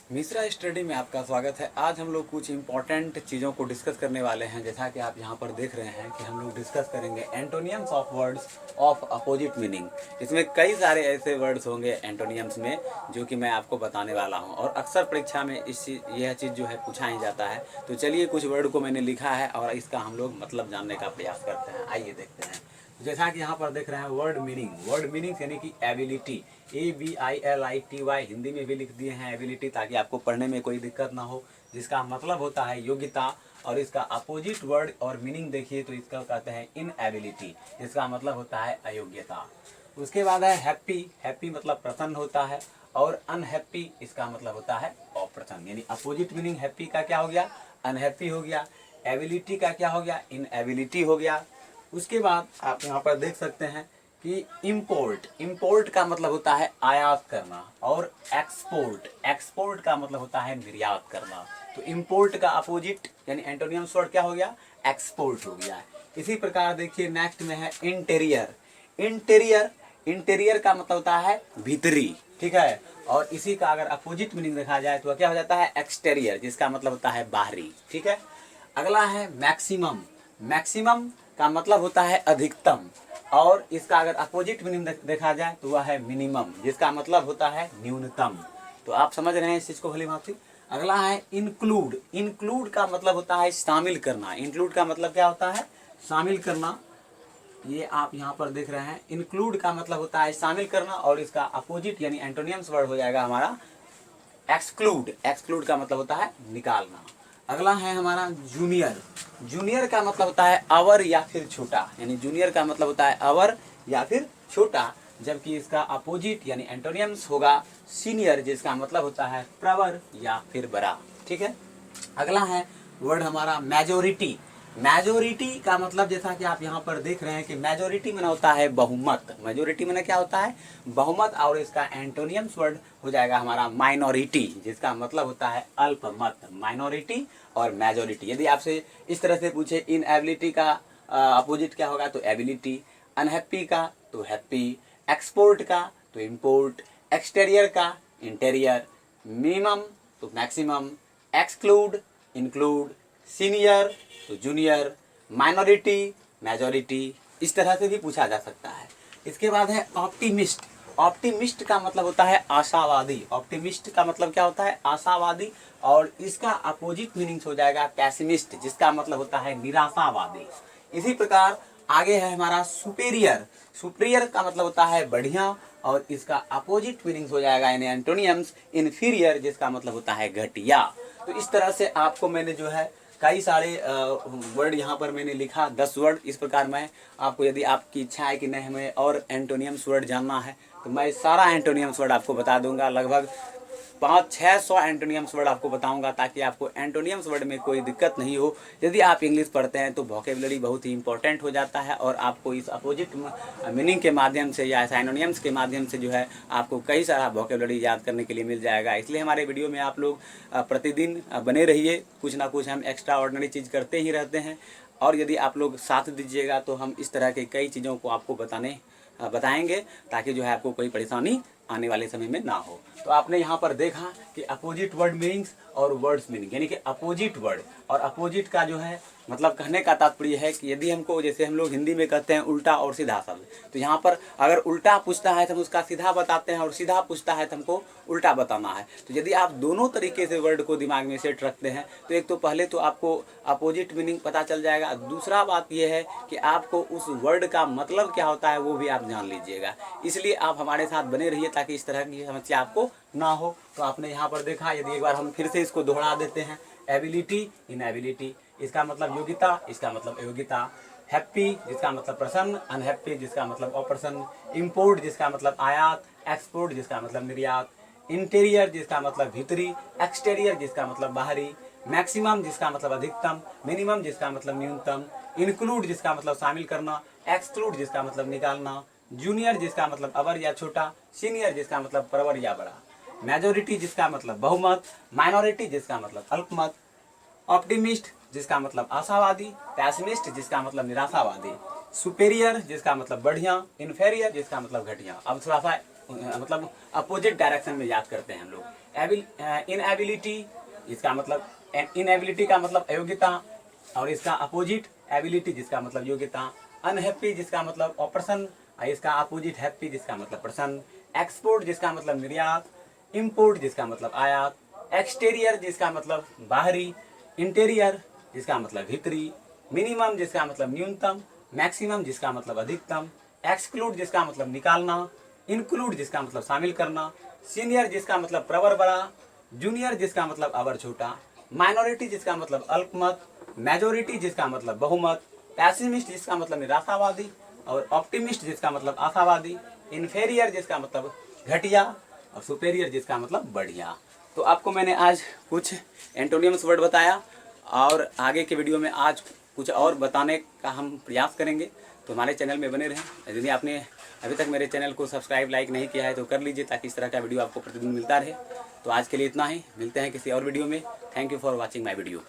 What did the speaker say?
Mishra study में आपका स्वागत है। आज हम लोग कुछ इंपॉर्टेंट चीज़ों को डिस्कस करने वाले हैं। जैसा कि आप यहाँ पर देख रहे हैं कि हम लोग डिस्कस करेंगे एंटोनियम्स of words of opposite meaning. इसमें कई सारे ऐसे वर्ड्स होंगे एंटोनियम्स में जो कि मैं आपको बताने वाला हूँ, और अक्सर परीक्षा में यह चीज़ जो है पूछा ही जाता है। तो चलिए, कुछ वर्ड को मैंने लिखा है और इसका हम लोग मतलब जानने का प्रयास करते हैं। आइए देखते हैं। जैसा कि यहाँ पर देख रहे हैं वर्ड मीनिंग यानी कि एबिलिटी, ABILITY, हिंदी में भी लिख दिए हैं एबिलिटी, ताकि आपको पढ़ने में कोई दिक्कत ना हो। जिसका मतलब होता है योग्यता, और इसका अपोजिट वर्ड और मीनिंग देखिए तो इसका कहते हैं इनएबिलिटी, जिसका मतलब होता है अयोग्यता। उसके बाद है हैप्पी मतलब प्रसन्न होता है, और अनहैप्पी इसका मतलब होता है अप्रसन्न। यानी अपोजिट मीनिंग हैप्पी का क्या हो गया, अनहैप्पी हो गया। एबिलिटी का क्या हो गया, इनएबिलिटी हो गया। उसके बाद आप यहाँ पर देख सकते हैं कि इंपोर्ट का मतलब होता है आयात करना, और एक्सपोर्ट का मतलब होता है निर्यात करना। तो इंपोर्ट का अपोजिट यानी एंटोनियम्स वर्ड क्या हो गया, एक्सपोर्ट हो गया। इसी प्रकार देखिए नेक्स्ट में है इंटीरियर का मतलब होता है भीतरी, ठीक है। और इसी का अगर अपोजिट मीनिंग देखा जाए तो क्या हो जाता है, एक्सटीरियर, जिसका मतलब होता है बाहरी, ठीक है। अगला है मैक्सिमम का मतलब होता है अधिकतम, और इसका अगर अपोजिट मीनिंग देखा जाए तो वह है मिनिमम, जिसका मतलब होता है न्यूनतम। तो आप समझ रहे हैं इस चीज को भली भांति। अगला है इंक्लूड का मतलब होता है शामिल करना। इंक्लूड का मतलब क्या होता है, शामिल करना। ये आप यहाँ पर देख रहे हैं, इंक्लूड का मतलब होता है शामिल करना, और इसका अपोजिट यानी एंटोनियम्स वर्ड हो जाएगा हमारा एक्सक्लूड का मतलब होता है निकालना। अगला है हमारा जूनियर का मतलब होता है अवर या फिर छोटा, यानी जूनियर का मतलब होता है अवर या फिर छोटा, जबकि इसका अपोजिट यानी एंटोनियम्स होगा सीनियर, जिसका मतलब होता है प्रवर या फिर बड़ा, ठीक है। अगला है वर्ड हमारा मेजोरिटी का मतलब, जैसा कि आप यहाँ पर देख रहे हैं कि मेजोरिटी में होता है बहुमत। मेजोरिटी में क्या होता है, बहुमत, और इसका एंटोनियम्स वर्ड हो जाएगा हमारा माइनॉरिटी, जिसका मतलब होता है अल्पमत। माइनॉरिटी और मेजोरिटी। यदि आपसे इस तरह से पूछे इनएबिलिटी का अपोजिट क्या होगा, तो एबिलिटी। अनहैप्पी का तो हैप्पी। एक्सपोर्ट का तो इंपोर्ट। एक्सटीरियर का इंटीरियर। मिनिमम तो मैक्सिमम। Exclude include. सीनियर तो जूनियर। Minority majority. इस तरह से भी पूछा जा सकता है। इसके बाद है ऑप्टिमिस्ट का मतलब होता है आशावादी। ऑप्टिमिस्ट का मतलब क्या होता है, आशावादी, और इसका अपोजिट मीनिंग्स हो जाएगा पैसिमिस्ट, जिसका मतलब होता है निराशावादी। इसी प्रकार आगे है हमारा सुपीरियर का मतलब होता है बढ़िया, और इसका अपोजिट मीनिंग्स हो जाएगा यानी एंटोनियम्स इन्फीरियर, जिसका मतलब होता है घटिया। तो इस तरह से आपको मैंने जो है कई सारे वर्ड यहाँ पर मैंने लिखा, 10 वर्ड। इस प्रकार मैं आपको, यदि आपकी इच्छा है कि नहीं हमें और एंटोनियम्स वर्ड जानना है, तो मैं सारा एंटोनियम्स वर्ड आपको बता दूंगा। लगभग 500-600 एंटोनियम्स वर्ड आपको बताऊंगा, ताकि आपको एंटोनियम्स वर्ड में कोई दिक्कत नहीं हो। यदि आप इंग्लिश पढ़ते हैं तो वोकेबुलरी बहुत ही इंपॉर्टेंट हो जाता है, और आपको इस अपोजिट मीनिंग के माध्यम से या एंटोनियम्स के माध्यम से जो है आपको कई सारा वोकेबुलरी याद करने के लिए मिल जाएगा। इसलिए हमारे वीडियो में आप लोग प्रतिदिन बने रहिए। कुछ ना कुछ हम एक्स्ट्रा ऑर्डिनरी चीज़ करते ही रहते हैं, और यदि आप लोग साथ दीजिएगा तो हम इस तरह के कई चीज़ों को आपको बताएंगे, ताकि जो है आपको कोई परेशानी आने वाले समय में ना हो। तो आपने यहाँ पर देखा कि अपोजिट वर्ड मीनिंग्स और वर्ड्स मीनिंग, यानी कि अपोजिट वर्ड और अपोजिट का जो है मतलब कहने का तात्पर्य है कि यदि हमको, जैसे हम लोग हिंदी में कहते हैं उल्टा और सीधा शब्द, तो यहाँ पर अगर उल्टा पूछता है तो हम उसका सीधा बताते हैं, और सीधा पूछता है तो हमको उल्टा बताना है। तो यदि आप दोनों तरीके से वर्ड को दिमाग में सेट रखते हैं तो एक तो पहले तो आपको अपोजिट मीनिंग पता चल जाएगा। दूसरा बात यह है कि आपको उस वर्ड का मतलब क्या होता है वो भी आप जान लीजिएगा। इसलिए आप हमारे साथ बने रहिए, ताकि इस तरह की समस्या आपको ना हो। तो आपने यहाँ पर देखा, यदि एक बार हम फिर से इसको दोहरा देते हैं, एबिलिटी इनएबिलिटी, इसका मतलब योग्यता, इसका मतलब अयोग्यता। हैप्पी जिसका मतलब प्रसन्न, अनहैप्पी जिसका मतलब अप्रसन्न। इंपोर्ट जिसका मतलब आयात, एक्सपोर्ट जिसका मतलब निर्यात। इंटीरियर जिसका मतलब भीतरी, एक्सटीरियर जिसका मतलब बाहरी। मैक्सिमम जिसका मतलब अधिकतम, मिनिमम जिसका मतलब न्यूनतम। इंक्लूड जिसका मतलब शामिल करना, एक्सक्लूड जिसका मतलब निकालना। जूनियर जिसका मतलब अवर या छोटा, सीनियर जिसका मतलब प्रवर या बड़ा। मेजोरिटी जिसका मतलब बहुमत, माइनॉरिटी जिसका मतलब अल्पमत। ऑप्टिमिस्ट जिसका मतलब आशावादी, पैसिमिस्ट जिसका मतलब निराशावादी। सुपेरियर जिसका मतलब बढ़िया, इन्फेरियर जिसका मतलब घटिया। अब थोड़ा सा मतलब अपोजिट डायरेक्शन में याद करते हैं हम लोग। इनएबिलिटी, इसका मतलब इनएबिलिटी का मतलब अयोग्यता, और इसका अपोजिट एबिलिटी जिसका मतलब योग्यता। अनहैप्पी जिसका मतलब ऑपरेशन, इसका अपोजिट हैप्पी जिसका मतलब प्रसन्न। एक्सपोर्ट जिसका मतलब निर्यात। इम्पोर्ट जिसका मतलब आयात। एक्सटीरियर जिसका मतलब बाहरी। इंटीरियर जिसका मतलब भीतरी। मिनिमम जिसका मतलब न्यूनतम। मैक्सिमम जिसका मतलब अधिकतम। एक्सक्लूड जिसका मतलब निकालना। इंक्लूड जिसका मतलब शामिल करना। सीनियर जिसका मतलब प्रवर बड़ा। जूनियर जिसका मतलब अवर छोटा। माइनॉरिटी जिसका मतलब अल्पमत। मेजोरिटी जिसका मतलब बहुमत। पैसिमिस्ट जिसका मतलब निराशावादी, और ऑप्टिमिस्ट जिसका मतलब आशावादी। इन्फेरियर जिसका मतलब घटिया, और सुपेरियर जिसका मतलब बढ़िया। तो आपको मैंने आज कुछ एंटोनियम्स वर्ड बताया, और आगे के वीडियो में आज कुछ और बताने का हम प्रयास करेंगे। तो हमारे चैनल में बने रहें। यदि आपने अभी तक मेरे चैनल को सब्सक्राइब लाइक नहीं किया है तो कर लीजिए, ताकि इस तरह का वीडियो आपको प्रतिदिन मिलता रहे। तो आज के लिए इतना ही, मिलते हैं किसी और वीडियो में। Thank you for watching my video.